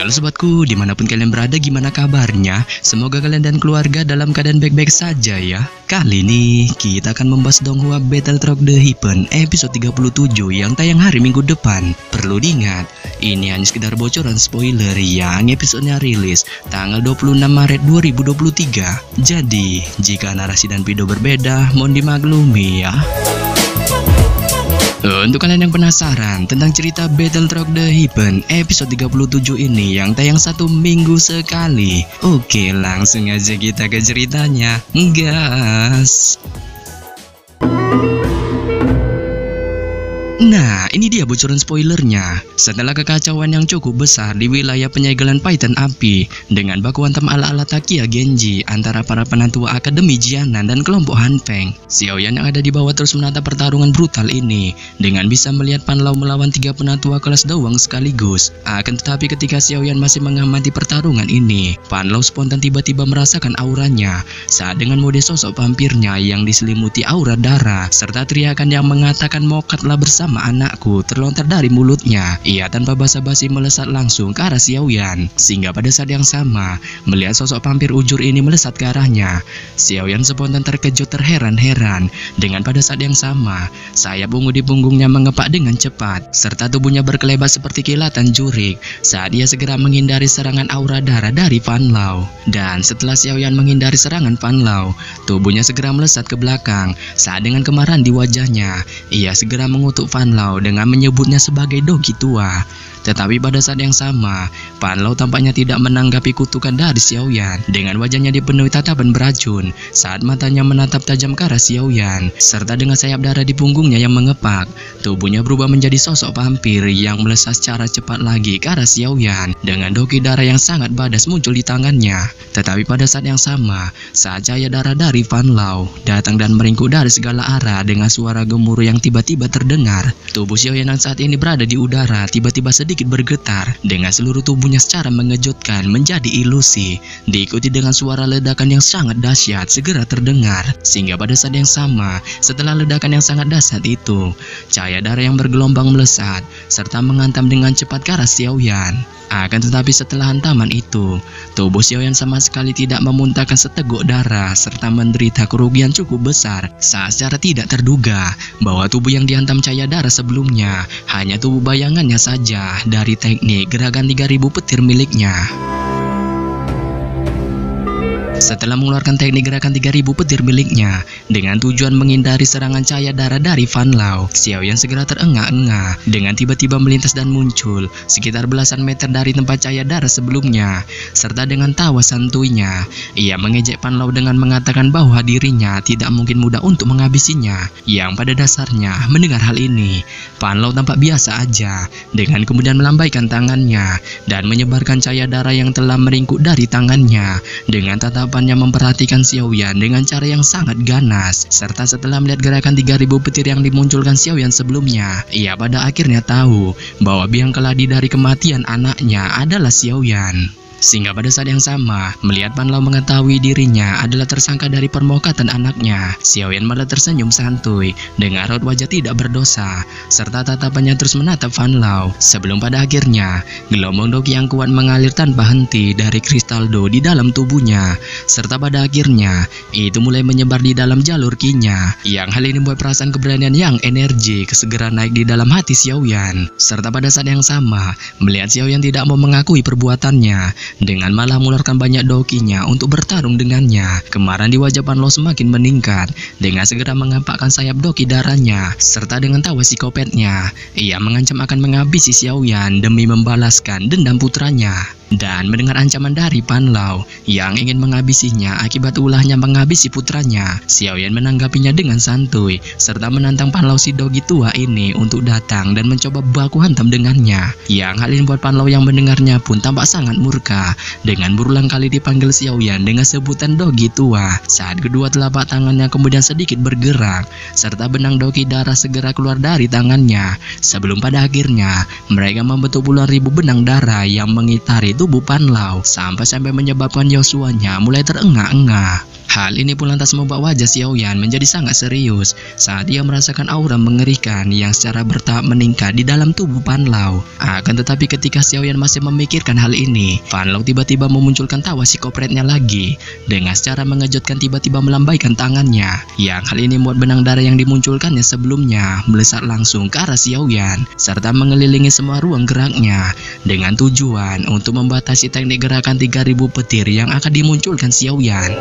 Halo sobatku, dimanapun kalian berada, gimana kabarnya? Semoga kalian dan keluarga dalam keadaan baik-baik saja ya. Kali ini kita akan membahas Donghua Battlefield The Heaven episode 37 yang tayang hari Minggu depan. Perlu diingat, ini hanya sekedar bocoran spoiler yang episodenya rilis tanggal 26 Maret 2023. Jadi, jika narasi dan video berbeda, mohon dimaklumi ya. Untuk kalian yang penasaran tentang cerita Battlefield The Heaven episode 37 ini yang tayang 1 minggu sekali, oke, langsung aja kita ke ceritanya, gas. Nah, ini dia bocoran spoilernya. Setelah kekacauan yang cukup besar di wilayah penyegelan Python Api dengan baku hantam ala-ala Takia Genji antara para penentu Akademi Jianan dan kelompok Han Feng, Xiaoyan yang ada di bawah terus menatap pertarungan brutal ini dengan bisa melihat Pan Lao melawan 3 penatua kelas Dawang sekaligus. Akan tetapi ketika Xiaoyan masih mengamati pertarungan ini, Pan Lao spontan tiba-tiba merasakan auranya saat dengan mode sosok vampirnya yang diselimuti aura darah serta teriakan yang mengatakan mokatlah bersama anakku terlontar dari mulutnya. Ia tanpa basa-basi melesat langsung ke arah Xiaoyan, sehingga pada saat yang sama melihat sosok vampir ujur ini melesat ke arahnya, Xiaoyan spontan terkejut terheran-heran dengan pada saat yang sama sayap ungu di punggungnya mengepak dengan cepat serta tubuhnya berkelebat seperti kilatan jurik saat ia segera menghindari serangan aura darah dari Pan Lao. Dan setelah Xiaoyan menghindari serangan Pan Lao, tubuhnya segera melesat ke belakang saat dengan kemarahan di wajahnya ia segera mengutuk Pan Lao dengan menyebutnya sebagai dogi tua. Tetapi pada saat yang sama, Pan Lao tampaknya tidak menanggapi kutukan dari Xiaoyan dengan wajahnya dipenuhi tatapan beracun saat matanya menatap tajam ke arah Xiaoyan serta dengan sayap darah di punggungnya yang mengepak, tubuhnya berubah menjadi sosok vampir yang melesat secara cepat lagi ke arah Xiaoyan dengan doki darah yang sangat badas muncul di tangannya. Tetapi pada saat yang sama, saat cahaya darah dari Pan Lao datang dan meringkuk dari segala arah dengan suara gemuruh yang tiba-tiba terdengar, tubuh Xiaoyan yang saat ini berada di udara tiba-tiba sedikit bergetar dengan seluruh tubuhnya secara mengejutkan menjadi ilusi, diikuti dengan suara ledakan yang sangat dahsyat segera terdengar, sehingga pada saat yang sama setelah ledakan yang sangat dahsyat itu, cahaya darah yang bergelombang melesat serta menghantam dengan cepat ke arah Xiaoyan. Akan tetapi setelah hantaman itu, tubuh Xiaoyan sama sekali tidak memuntahkan seteguk darah serta menderita kerugian cukup besar saat secara tidak terduga bahwa tubuh yang dihantam cahaya darah sebelumnya hanya tubuh bayangannya saja dari teknik gerakan 3000 petir miliknya. Setelah mengeluarkan teknik gerakan 3000 petir miliknya dengan tujuan menghindari serangan cahaya darah dari Pan Lao, Xiaoyan segera terengah-engah dengan tiba-tiba melintas dan muncul sekitar belasan meter dari tempat cahaya darah sebelumnya, serta dengan tawa santuinya ia mengejek Pan Lao dengan mengatakan bahwa dirinya tidak mungkin mudah untuk menghabisinya. Yang pada dasarnya mendengar hal ini, Pan Lao tampak biasa aja dengan kemudian melambaikan tangannya dan menyebarkan cahaya darah yang telah meringkuk dari tangannya dengan tatapannya memperhatikan Xiaoyan dengan cara yang sangat ganas. Serta setelah melihat gerakan 3000 petir yang dimunculkan Xiaoyan sebelumnya, ia pada akhirnya tahu bahwa biang keladi dari kematian anaknya adalah Xiaoyan. Sehingga pada saat yang sama, melihat Pan Lao mengetahui dirinya adalah tersangka dari permokatan anaknya, Xiaoyan malah tersenyum santuy dengan raut wajah tidak berdosa, serta tatapannya terus menatap Pan Lao sebelum pada akhirnya gelombang doki yang kuat mengalir tanpa henti dari kristal do di dalam tubuhnya, serta pada akhirnya itu mulai menyebar di dalam jalur ki-nya, yang hal ini membuat perasaan keberanian yang energik segera naik di dalam hati Xiaoyan. Serta pada saat yang sama, melihat Xiaoyan tidak mau mengakui perbuatannya dengan malah mengeluarkan banyak dokinya untuk bertarung dengannya, kemarahan di wajah Pan Lao semakin meningkat dengan segera mengampakkan sayap doki darahnya serta dengan tawa psikopatnya ia mengancam akan menghabisi Xiaoyan demi membalaskan dendam putranya. Dan mendengar ancaman dari Pan Lao yang ingin menghabisinya akibat ulahnya menghabisi putranya, Xiaoyan menanggapinya dengan santuy serta menantang Pan Lao si dogi tua ini untuk datang dan mencoba baku hantam dengannya. Yang hal ini buat Pan Lao yang mendengarnya pun tampak sangat murka dengan berulang kali dipanggil Xiaoyan dengan sebutan dogi tua saat kedua telapak tangannya kemudian sedikit bergerak serta benang doki darah segera keluar dari tangannya sebelum pada akhirnya mereka membentuk puluhan ribu benang darah yang mengitari tubuh Pan Lao sampai menyebabkan Yoshuanya mulai terengah-engah. Hal ini pun lantas membuat wajah Xiaoyan menjadi sangat serius saat ia merasakan aura mengerikan yang secara bertahap meningkat di dalam tubuh Fan Lao. Akan tetapi ketika Xiaoyan masih memikirkan hal ini, Fan Lao tiba-tiba memunculkan tawa psikopretnya lagi. Dengan secara mengejutkan tiba-tiba melambaikan tangannya, yang hal ini membuat benang darah yang dimunculkannya sebelumnya melesat langsung ke arah Xiaoyan serta mengelilingi semua ruang geraknya dengan tujuan untuk membatasi teknik gerakan 3000 petir yang akan dimunculkan Xiaoyan.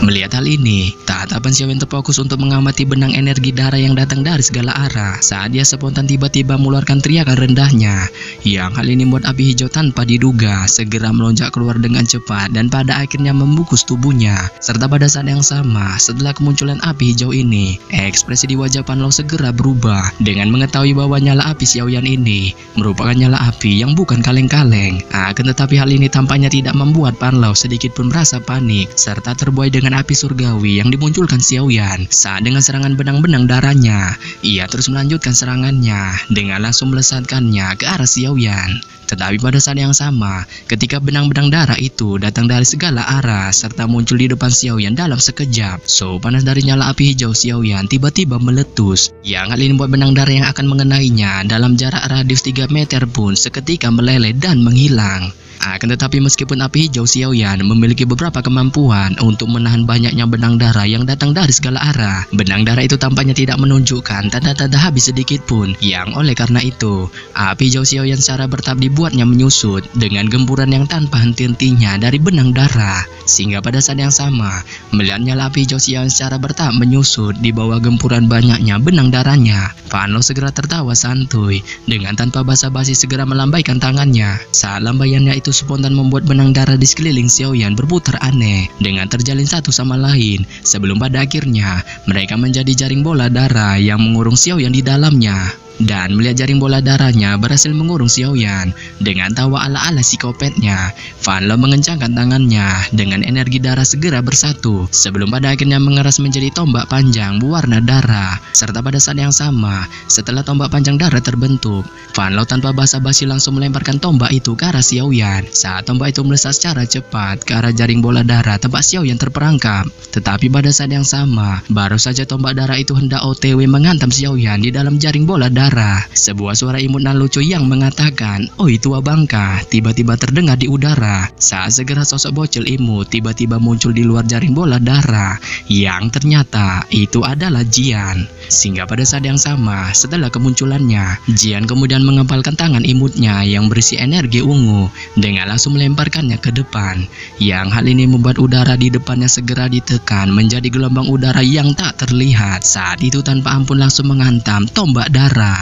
Melihat hal ini, tatapan Xiaoyan terfokus untuk mengamati benang energi darah yang datang dari segala arah saat dia spontan tiba-tiba mengeluarkan teriakan rendahnya. Yang hal ini membuat api hijau tanpa diduga segera melonjak keluar dengan cepat dan pada akhirnya membungkus tubuhnya. Serta pada saat yang sama, setelah kemunculan api hijau ini, ekspresi di wajah Fan Lao segera berubah dengan mengetahui bahwa nyala api Xiaoyan ini merupakan nyala api yang bukan kaleng-kaleng. Akan tetapi hal ini tampaknya tidak membuat Fan Lao sedikit pun merasa panik serta terbuai dengan api surgawi yang dimunculkan Xiaoyan saat dengan serangan benang-benang darahnya. Ia terus melanjutkan serangannya dengan langsung melesatkannya ke arah Xiaoyan. Tetapi pada saat yang sama, ketika benang-benang darah itu datang dari segala arah serta muncul di depan Xiaoyan dalam sekejap, panas dari nyala api hijau Xiaoyan tiba-tiba meletus. Yang hal ini membuat benang darah yang akan mengenainya dalam jarak radius 3 meter pun seketika meleleh dan menghilang. Akan tetapi meskipun api hijau Xiaoyan memiliki beberapa kemampuan untuk menahan banyaknya benang darah yang datang dari segala arah, benang darah itu tampaknya tidak menunjukkan tanda-tanda habis sedikit pun. Yang oleh karena itu, api hijau Xiaoyan secara bertahap dibuatnya menyusut dengan gempuran yang tanpa henti-hentinya dari benang darah. Sehingga pada saat yang sama, melihat nyala api hijau Xiaoyan secara bertahap menyusut di bawah gempuran banyaknya benang darahnya, Fan Lao segera tertawa santuy dengan tanpa basa-basi segera melambaikan tangannya. Saat lambaiannya itu spontan membuat benang darah di sekeliling Xiaoyan berputar aneh dengan terjalin satu sama lain sebelum pada akhirnya mereka menjadi jaring bola darah yang mengurung Xiaoyan di dalamnya. Dan melihat jaring bola darahnya berhasil mengurung Xiaoyan dengan tawa ala-ala psikopatnya, Fan Lao mengencangkan tangannya dengan energi darah segera bersatu sebelum pada akhirnya mengeras menjadi tombak panjang berwarna darah. Serta pada saat yang sama, setelah tombak panjang darah terbentuk, Fan Lao tanpa basa-basi langsung melemparkan tombak itu ke arah Xiaoyan. Saat tombak itu melesat secara cepat ke arah jaring bola darah tempat Xiaoyan terperangkap. Tetapi pada saat yang sama, baru saja tombak darah itu hendak OTW menghantam Xiaoyan di dalam jaring bola darah, sebuah suara imut dan lucu yang mengatakan, "Oi tua bangka," tiba-tiba terdengar di udara saat segera sosok bocil imut tiba-tiba muncul di luar jaring bola darah, yang ternyata itu adalah Jian. Sehingga pada saat yang sama, setelah kemunculannya, Jian kemudian mengepalkan tangan imutnya yang berisi energi ungu dengan langsung melemparkannya ke depan. Yang hal ini membuat udara di depannya segera ditekan menjadi gelombang udara yang tak terlihat. Saat itu tanpa ampun langsung menghantam tombak darah.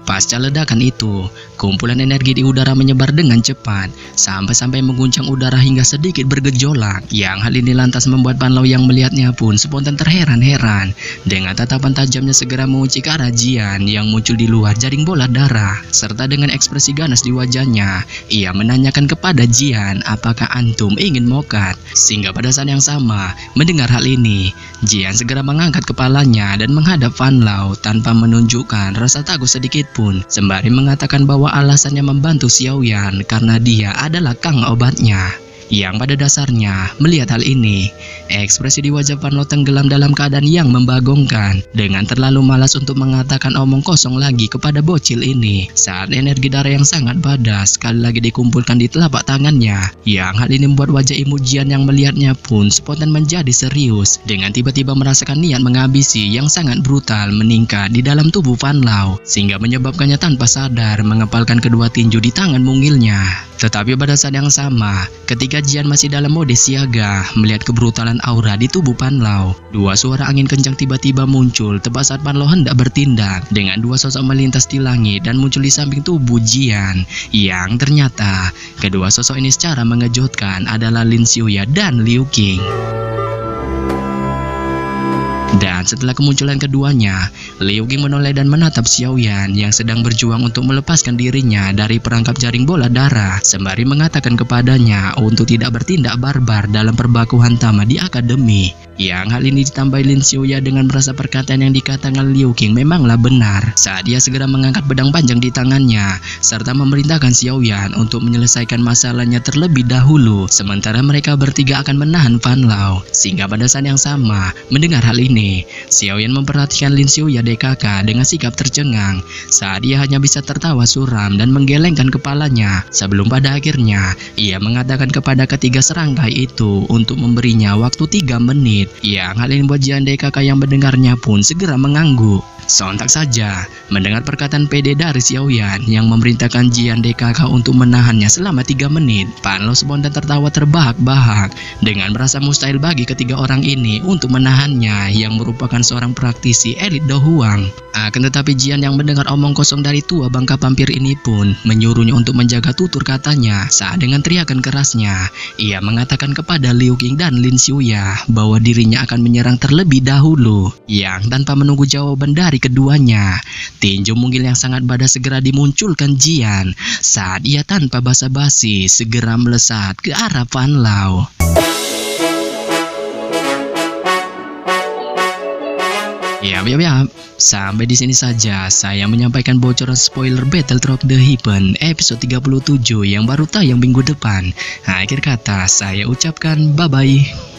Pasca ledakan itu, kumpulan energi di udara menyebar dengan cepat sampai-sampai mengguncang udara hingga sedikit bergejolak. Yang hal ini lantas membuat Fan Lao yang melihatnya pun spontan terheran-heran. Dengan tatapan tajamnya segera mengunci ke arah Jian yang muncul di luar jaring bola darah. Serta dengan ekspresi ganas di wajahnya, ia menanyakan kepada Jian, "Apakah antum ingin mokat?" Sehingga pada saat yang sama, mendengar hal ini, Jian segera mengangkat kepalanya dan menghadap Fan Lao tanpa menunjukkan rasa takut sedikit pun, sembari mengatakan bahwa alasannya membantu Xiaoyan karena dia adalah kang obatnya. Yang pada dasarnya, melihat hal ini, ekspresi di wajah Fan Lao tenggelam dalam keadaan yang membagongkan dengan terlalu malas untuk mengatakan omong kosong lagi kepada bocil ini. Saat energi darah yang sangat badas sekali lagi dikumpulkan di telapak tangannya, yang hal ini membuat wajah imut Jian yang melihatnya pun spontan menjadi serius dengan tiba-tiba merasakan niat menghabisi yang sangat brutal meningkat di dalam tubuh Fan Lao sehingga menyebabkannya tanpa sadar mengepalkan kedua tinju di tangan mungilnya. Tetapi pada saat yang sama, ketika Jian masih dalam mode siaga melihat kebrutalan aura di tubuh Fan Lao, dua suara angin kencang tiba-tiba muncul tepat saat Fan Lao hendak bertindak dengan dua sosok melintas di langit dan muncul di samping tubuh Jian. Yang ternyata kedua sosok ini secara mengejutkan adalah Lin Xiuya dan Liu Qing. Dan setelah kemunculan keduanya, Liu Qing menoleh dan menatap Xiaoyan yang sedang berjuang untuk melepaskan dirinya dari perangkap jaring bola darah, sembari mengatakan kepadanya untuk tidak bertindak barbar dalam perbaku hantama di akademi. Yang hal ini ditambah Lin Xiuya dengan merasa perkataan yang dikatakan Liu Qing memanglah benar. Saat dia segera mengangkat pedang panjang di tangannya serta memerintahkan Xiaoyan untuk menyelesaikan masalahnya terlebih dahulu, sementara mereka bertiga akan menahan Fan Lao. Sehingga pada saat yang sama, mendengar hal ini, Xiaoyan memperhatikan Lin Xiuya DKK dengan sikap tercengang saat dia hanya bisa tertawa suram dan menggelengkan kepalanya sebelum pada akhirnya ia mengatakan kepada ketiga serangkai itu untuk memberinya waktu 3 menit. Yang hal ini membuat Jian DKK yang mendengarnya pun segera mengangguk. Sontak saja mendengar perkataan pede dari Xiaoyan yang memerintahkan Jian DKK untuk menahannya selama 3 menit. Fan Lao spontan tertawa terbahak-bahak dengan merasa mustahil bagi ketiga orang ini untuk menahannya yang merupakan seorang praktisi elit Do Huang. Akan tetapi Jian yang mendengar omong kosong dari tua bangka vampir ini pun menyuruhnya untuk menjaga tutur katanya saat dengan teriakan kerasnya ia mengatakan kepada Liu Qing dan Lin Xiuya bahwa dirinya akan menyerang terlebih dahulu. Yang tanpa menunggu jawaban dari keduanya, tinju mungil yang sangat badas segera dimunculkan Jian saat ia tanpa basa-basi segera melesat ke arah Fan Lao. Ya, sampai di sini saja saya menyampaikan bocoran spoiler Battlefield The Heaven episode 37 yang baru tayang minggu depan. Akhir kata saya ucapkan bye-bye.